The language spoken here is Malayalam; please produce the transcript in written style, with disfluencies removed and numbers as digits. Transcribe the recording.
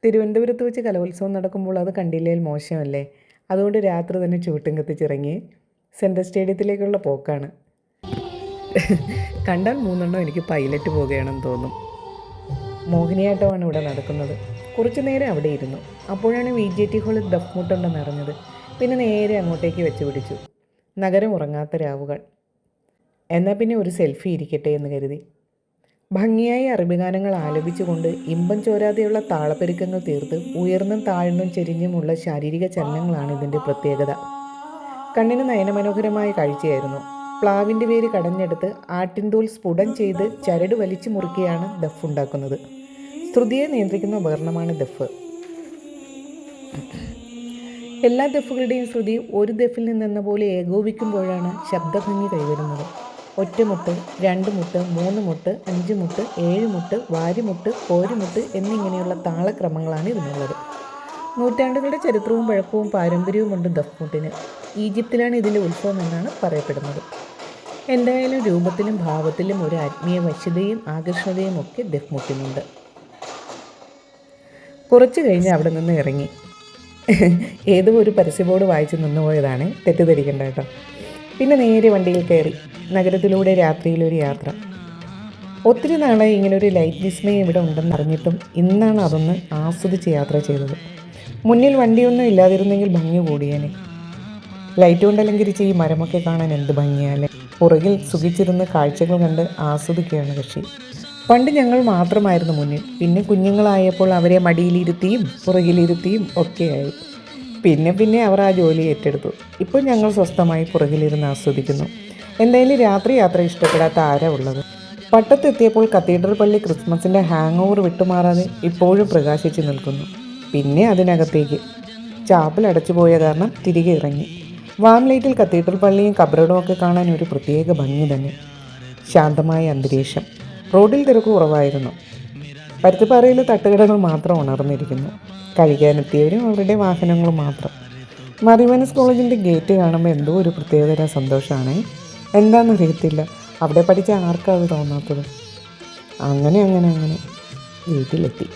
തിരുവനന്തപുരത്ത് വെച്ച് കലോത്സവം നടക്കുമ്പോൾ അത് കണ്ടില്ലേൽ മോശമല്ലേ? അതുകൊണ്ട് രാത്രി തന്നെ ചൂട്ടും കത്തിച്ചിറങ്ങി സെൻട്രൽ സ്റ്റേഡിയത്തിലേക്കുള്ള പോക്കാണ്. കണ്ടാൽ 3 എനിക്ക് പൈലറ്റ് പോകുകയാണെന്ന് തോന്നും. മോഹിനിയാട്ടമാണ് ഇവിടെ നടക്കുന്നത്. കുറച്ചു നേരം അവിടെ ഇരുന്നു. അപ്പോഴാണ് VJT ഹാളിൽ ദഫ്മുട്ടുണ്ടെന്ന് അറിഞ്ഞത്. പിന്നെ നേരെ അങ്ങോട്ടേക്ക് വെച്ച് പിടിച്ചു. നഗരം ഉറങ്ങാത്ത രാവുകൾ. എന്നാൽ പിന്നെ ഒരു സെൽഫി ഇരിക്കട്ടെ എന്ന് കരുതി. ഭംഗിയായി അറബി ഗാനങ്ങൾ ആലപിച്ചുകൊണ്ട് ഇമ്പം ചോരാതെയുള്ള താളപ്പെരുക്കങ്ങൾ തീർത്ത് ഉയർന്നും താഴ്ന്നും ചെരിഞ്ഞുമുള്ള ശാരീരിക ചലനങ്ങളാണ് ഇതിൻ്റെ പ്രത്യേകത. കണ്ണിന് നയനമനോഹരമായ കാഴ്ചയായിരുന്നു. പ്ലാവിൻ്റെ വേര് കടഞ്ഞെടുത്ത് ആട്ടിൻതോൽ സ്ഫുടം ചെയ്ത് ചരട് വലിച്ചു മുറുക്കിയാണ് ദഫ് ഉണ്ടാക്കുന്നത്. ശ്രുതിയെ നിയന്ത്രിക്കുന്ന ഉപകരണമാണ് ദഫ്. എല്ലാ ദഫുകളുടെയും ശ്രുതി ഒരു ദഫിൽ നിന്നെന്ന പോലെ ഏകോപിക്കുമ്പോഴാണ് ശബ്ദഭംഗി കൈവരുന്നത്. ഒറ്റമുട്ട്, 2 മുട്ട്, 3 മുട്ട്, 5 മുട്ട്, 7 മുട്ട്, വാരിമുട്ട്, കോരിമുട്ട് എന്നിങ്ങനെയുള്ള താളക്രമങ്ങളാണ് ഇതിനുള്ളത്. നൂറ്റാണ്ടുകളുടെ ചരിത്രവും പഴക്കവും പാരമ്പര്യവുമുണ്ട് ദഫ്മുട്ടിന്. ഈജിപ്തിലാണ് ഇതിൻ്റെ ഉത്ഭവം എന്നാണ് പറയപ്പെടുന്നത്. എന്തായാലും രൂപത്തിലും ഭാവത്തിലും ഒരു ആത്മീയ വശ്യതയും ആകർഷണതയും ഒക്കെ ദഫ്മുട്ടിനുണ്ട്. കുറച്ച് കഴിഞ്ഞ് അവിടെ നിന്ന് ഇറങ്ങി. ഏതോ ഒരു പരസ്യ ബോർഡ് വായിച്ച് നിന്നുപോയതാണ്, തെറ്റിദ്ധരിക്കണ്ട കേട്ടോ. പിന്നെ നേരെ വണ്ടിയിൽ കയറി നഗരത്തിലൂടെ രാത്രിയിലൊരു യാത്ര. ഒത്തിരി നാളായി ഇങ്ങനൊരു ലൈറ്റ് വിസ്മയം ഇവിടെ ഉണ്ടെന്ന് അറിഞ്ഞിട്ടും ഇന്നാണ് അതൊന്ന് ആസ്വദിച്ച് യാത്ര ചെയ്തത്. മുന്നിൽ വണ്ടിയൊന്നും ഇല്ലാതിരുന്നെങ്കിൽ ഭംഗി കൂടിയേനെ. ലൈറ്റ് കൊണ്ടലങ്കരിച്ച് ഈ മരമൊക്കെ കാണാൻ എന്ത് ഭംഗിയാലേ. പുറകിൽ സുഖിച്ചിരുന്ന് കാഴ്ചകൾ കണ്ട് ആസ്വദിക്കുകയാണ് കക്ഷി. പണ്ട് ഞങ്ങൾ മാത്രമായിരുന്നു മുന്നിൽ. പിന്നെ കുഞ്ഞുങ്ങളായപ്പോൾ അവരെ മടിയിലിരുത്തിയും പുറകിലിരുത്തിയും ഒക്കെയായി. പിന്നെ അവർ ആ ജോലി ഏറ്റെടുത്തു. ഇപ്പോൾ ഞങ്ങൾ സ്വസ്ഥമായി പുറകിലിരുന്ന് ആസ്വദിക്കുന്നു. എന്തായാലും രാത്രി യാത്ര ഇഷ്ടപ്പെടാത്ത ആരാ ഉള്ളത്? പട്ടത്തെത്തിയപ്പോൾ കത്തീഡ്രൽ പള്ളി ക്രിസ്മസിൻ്റെ ഹാങ് ഓവർ വിട്ടുമാറാതെ ഇപ്പോഴും പ്രകാശിച്ച് നിൽക്കുന്നു. പിന്നെ അതിനകത്തേക്ക് ചാപ്പൽ അടച്ചുപോയ കാരണം തിരികെ ഇറങ്ങി. വാം ലൈറ്റിൽ കത്തീഡ്രൽ പള്ളിയും കബറിടവും ഒക്കെ കാണാൻ ഒരു പ്രത്യേക ഭംഗി തന്നെ. ശാന്തമായ അന്തരീക്ഷം. റോഡിൽ തിരക്ക് കുറവായിരുന്നു. പരുത്തിപ്പാറയിൽ തട്ടുകടകൾ മാത്രം ഉണർന്നിരിക്കുന്നു. കഴിക്കാനെത്തിയവരും അവരുടെ വാഹനങ്ങളും മാത്രം. മറിമനസ് കോളേജിൻ്റെ ഗേറ്റ് കാണുമ്പോൾ എന്തോ ഒരു പ്രത്യേകതര സന്തോഷമാണ്. എന്താണെന്നറിയത്തില്ല, അവിടെ പഠിച്ച ആർക്കാണ് അത് തോന്നാത്തത്. അങ്ങനെ വീട്ടിലെത്തി.